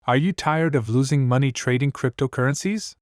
Are you tired of losing money trading cryptocurrencies?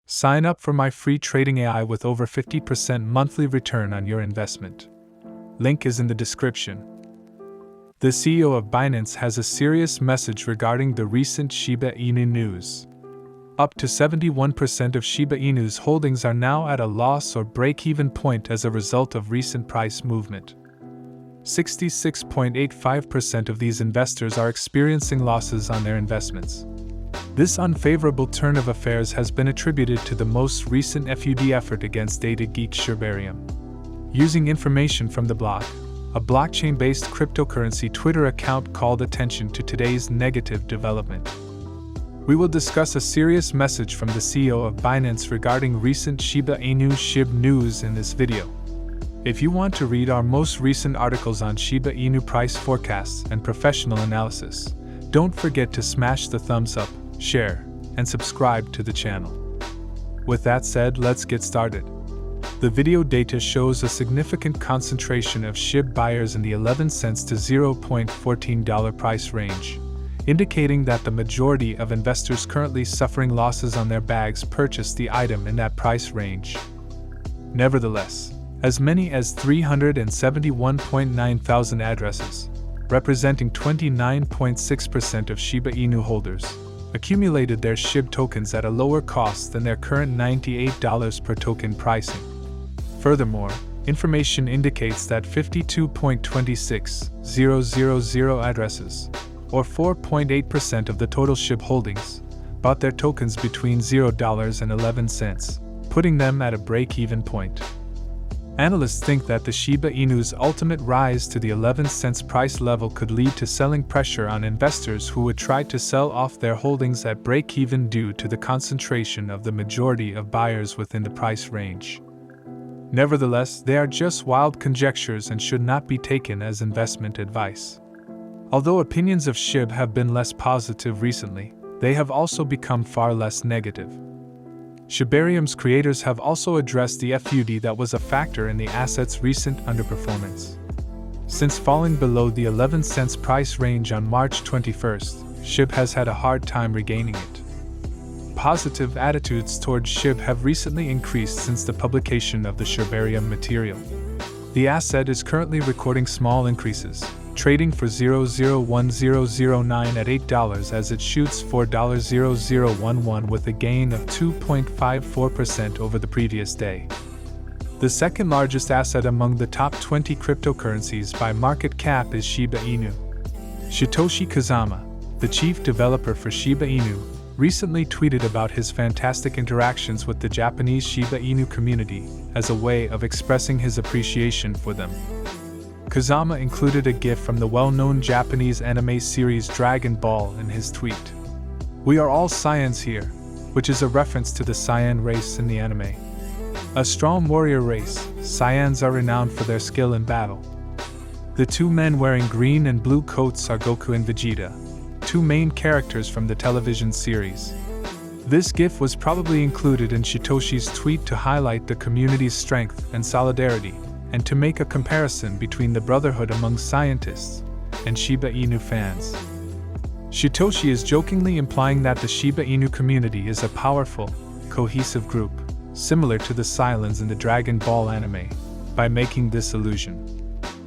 Sign up for my free trading AI with over 50% monthly return on your investment. Link is in the description. The CEO of Binance has a serious message regarding the recent Shiba Inu news. Up to 71% of Shiba Inu's holdings are now at a loss or break-even point as a result of recent price movement. 66.85% of these investors are experiencing losses on their investments. This unfavorable turn of affairs has been attributed to the most recent FUD effort against data geek Shibarium. Using information from the block, a blockchain-based cryptocurrency Twitter account called attention to today's negative development. We will discuss a serious message from the CEO of Binance regarding recent Shiba Inu Shib news in this video. If you want to read our most recent articles on Shiba Inu price forecasts and professional analysis, don't forget to smash the thumbs up, share, and subscribe to the channel. With that said, let's get started. The video data shows a significant concentration of SHIB buyers in the 11 cents to $0.14 price range, indicating that the majority of investors currently suffering losses on their bags purchased the item in that price range. Nevertheless, as many as 371.9 thousand addresses, representing 29.6% of Shiba Inu holders, accumulated their SHIB tokens at a lower cost than their current $98 per token pricing. Furthermore, information indicates that 52.26000 addresses, or 4.8% of the total SHIB holdings, bought their tokens between $0 and 11 cents, putting them at a break-even point. Analysts think that the Shiba Inu's ultimate rise to the 11 cents price level could lead to selling pressure on investors who would try to sell off their holdings at break-even due to the concentration of the majority of buyers within the price range. Nevertheless, they are just wild conjectures and should not be taken as investment advice. Although opinions of SHIB have been less positive recently, they have also become far less negative. Shibarium's creators have also addressed the FUD that was a factor in the asset's recent underperformance. Since falling below the 11 cents price range on March 21st, SHIB has had a hard time regaining it. Positive attitudes towards SHIB have recently increased since the publication of the Shibarium material. The asset is currently recording small increases, trading for $0.01009 at $8 as it shoots for $0.0011 with a gain of 2.54% over the previous day. The second largest asset among the top 20 cryptocurrencies by market cap is Shiba Inu. Satoshi Kazama, the chief developer for Shiba Inu, recently tweeted about his fantastic interactions with the Japanese Shiba Inu community as a way of expressing his appreciation for them. Kazama included a GIF from the well-known Japanese anime series Dragon Ball in his tweet. "We are all Saiyans here," which is a reference to the Saiyan race in the anime. A strong warrior race, Saiyans are renowned for their skill in battle. The two men wearing green and blue coats are Goku and Vegeta, two main characters from the television series. This GIF was probably included in Satoshi's tweet to highlight the community's strength and solidarity, and to make a comparison between the brotherhood among scientists and Shiba Inu fans. Satoshi is jokingly implying that the Shiba Inu community is a powerful, cohesive group, similar to the Saiyans in the Dragon Ball anime, by making this allusion.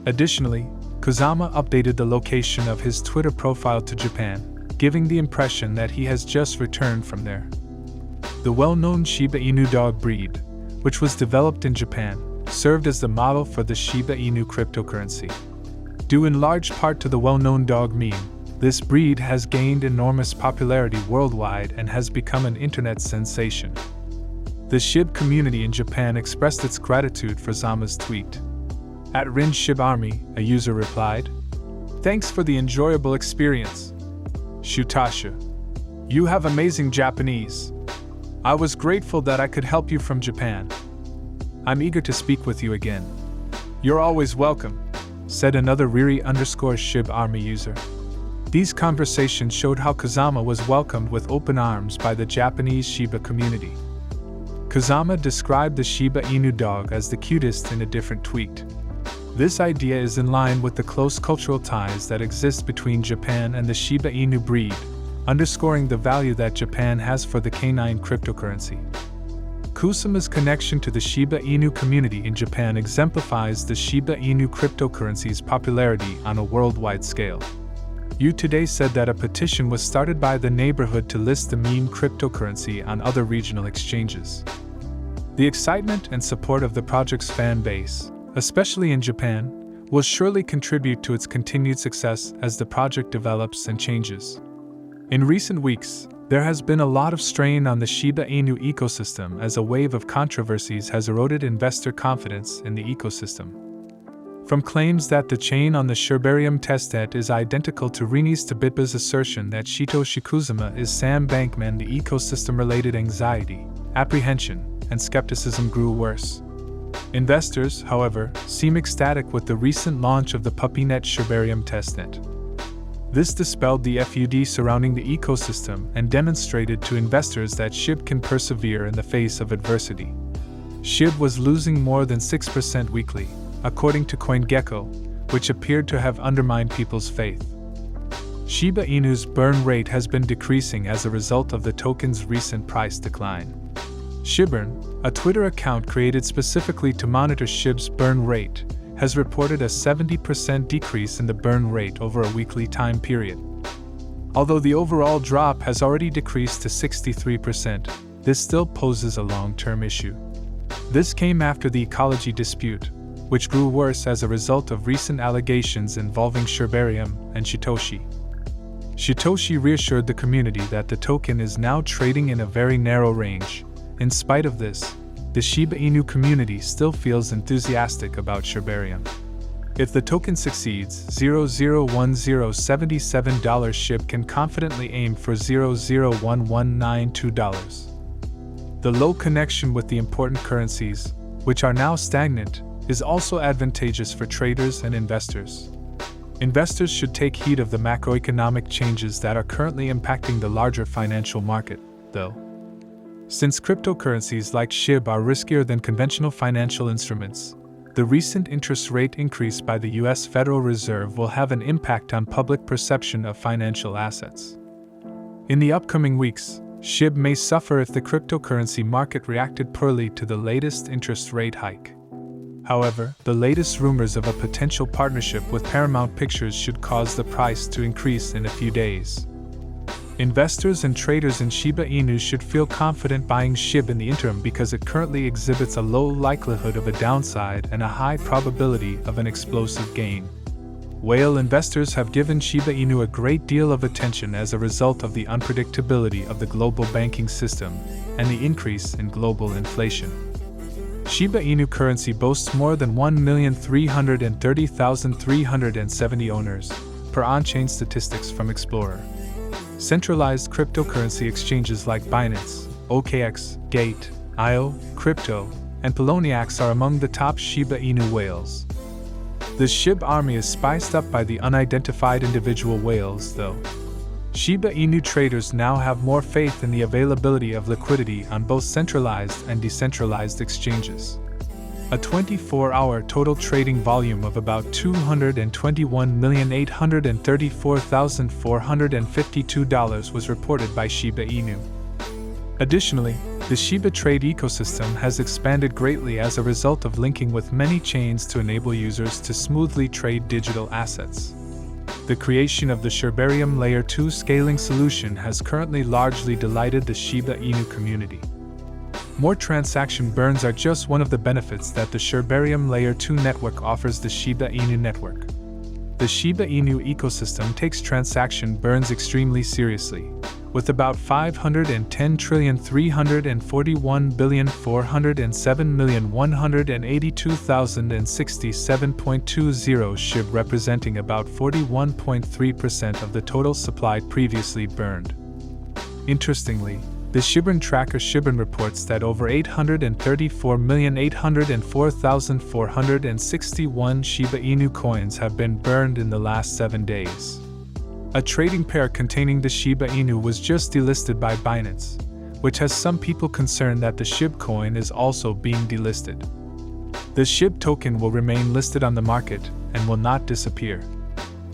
Additionally, Kazama updated the location of his Twitter profile to Japan, giving the impression that he has just returned from there. The well-known Shiba Inu dog breed, which was developed in Japan, served as the model for the Shiba Inu cryptocurrency. Due in large part to the well-known dog meme, this breed has gained enormous popularity worldwide and has become an internet sensation. The Shib community in Japan expressed its gratitude for Zama's tweet. At Rin Shib Army, a user replied, "Thanks for the enjoyable experience. Shutasha. You have amazing Japanese. I was grateful that I could help you from Japan. I'm eager to speak with you again. You're always welcome," said another Riri_Shib Army user. These conversations showed how Kazama was welcomed with open arms by the Japanese Shiba community. Kazama described the Shiba Inu dog as the cutest in a different tweet. This idea is in line with the close cultural ties that exist between Japan and the Shiba Inu breed, underscoring the value that Japan has for the canine cryptocurrency. Kusuma's connection to the Shiba Inu community in Japan exemplifies the Shiba Inu cryptocurrency's popularity on a worldwide scale. You Today said that a petition was started by the neighborhood to list the meme cryptocurrency on other regional exchanges. The excitement and support of the project's fan base, especially in Japan, will surely contribute to its continued success as the project develops and changes. In recent weeks, there has been a lot of strain on the Shiba Inu ecosystem as a wave of controversies has eroded investor confidence in the ecosystem. From claims that the chain on the Shibarium testnet is identical to Rini's Tabitba's assertion that Satoshi Kusuma is Sam Bankman, the ecosystem-related anxiety, apprehension, and skepticism grew worse. Investors, however, seem ecstatic with the recent launch of the PuppyNet Shibarium testnet. This dispelled the FUD surrounding the ecosystem and demonstrated to investors that Shib can persevere in the face of adversity. Shib was losing more than 6% weekly, according to CoinGecko, which appeared to have undermined people's faith. Shiba Inu's burn rate has been decreasing as a result of the token's recent price decline. Shibburn, a Twitter account created specifically to monitor Shib's burn rate, has reported a 70% decrease in the burn rate over a weekly time period. Although the overall drop has already decreased to 63%, this still poses a long-term issue. This came after the ecology dispute, which grew worse as a result of recent allegations involving Shibarium and Satoshi. Satoshi reassured the community that the token is now trading in a very narrow range. In spite of this, the Shiba Inu community still feels enthusiastic about Shibarium. If the token succeeds, $0.001077 Shib can confidently aim for $0.01192. The low connection with the important currencies, which are now stagnant, is also advantageous for traders and investors. Investors should take heed of the macroeconomic changes that are currently impacting the larger financial market, though. Since cryptocurrencies like Shib are riskier than conventional financial instruments, the recent interest rate increase by the U.S. Federal Reserve will have an impact on public perception of financial assets. In the upcoming weeks, Shib may suffer if the cryptocurrency market reacted poorly to the latest interest rate hike. However, the latest rumors of a potential partnership with Paramount Pictures should cause the price to increase in a few days. Investors and traders in Shiba Inu should feel confident buying Shib in the interim because it currently exhibits a low likelihood of a downside and a high probability of an explosive gain. Whale investors have given Shiba Inu a great deal of attention as a result of the unpredictability of the global banking system and the increase in global inflation. Shiba Inu currency boasts more than 1,330,370 owners, per on-chain statistics from Explorer. Centralized cryptocurrency exchanges like Binance, OKX, Gate, IO, Crypto, and Poloniex are among the top Shiba Inu whales. The Shib army is spiced up by the unidentified individual whales, though. Shiba Inu traders now have more faith in the availability of liquidity on both centralized and decentralized exchanges. A 24-hour total trading volume of about $221,834,452 was reported by Shiba Inu. Additionally, the Shiba trade ecosystem has expanded greatly as a result of linking with many chains to enable users to smoothly trade digital assets. The creation of the Shibarium Layer 2 scaling solution has currently largely delighted the Shiba Inu community. More transaction burns are just one of the benefits that the Shibarium Layer 2 network offers the Shiba Inu network. The Shiba Inu ecosystem takes transaction burns extremely seriously, with about 510,341,407,182,067.20 Shib, representing about 41.3% of the total supply previously burned. Interestingly, the Shibburn tracker Shibburn reports that over 834,804,461 Shiba Inu coins have been burned in the last 7 days. A trading pair containing the Shiba Inu was just delisted by Binance, which has some people concerned that the Shib coin is also being delisted. The Shib token will remain listed on the market and will not disappear.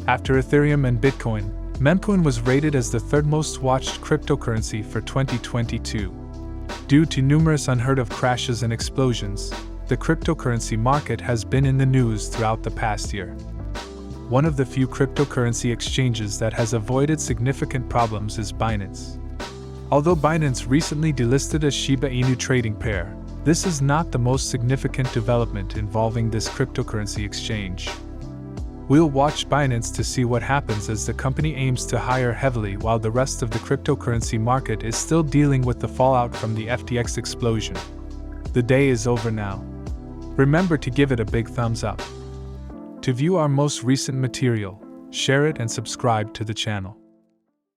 After Ethereum and Bitcoin, Memcoin was rated as the third most watched cryptocurrency for 2022. Due to numerous unheard-of crashes and explosions, the cryptocurrency market has been in the news throughout the past year. One of the few cryptocurrency exchanges that has avoided significant problems is Binance. Although Binance recently delisted a Shiba Inu trading pair, this is not the most significant development involving this cryptocurrency exchange. We'll watch Binance to see what happens as the company aims to hire heavily while the rest of the cryptocurrency market is still dealing with the fallout from the FTX explosion. The day is over now. Remember to give it a big thumbs up. To view our most recent material, share it and subscribe to the channel.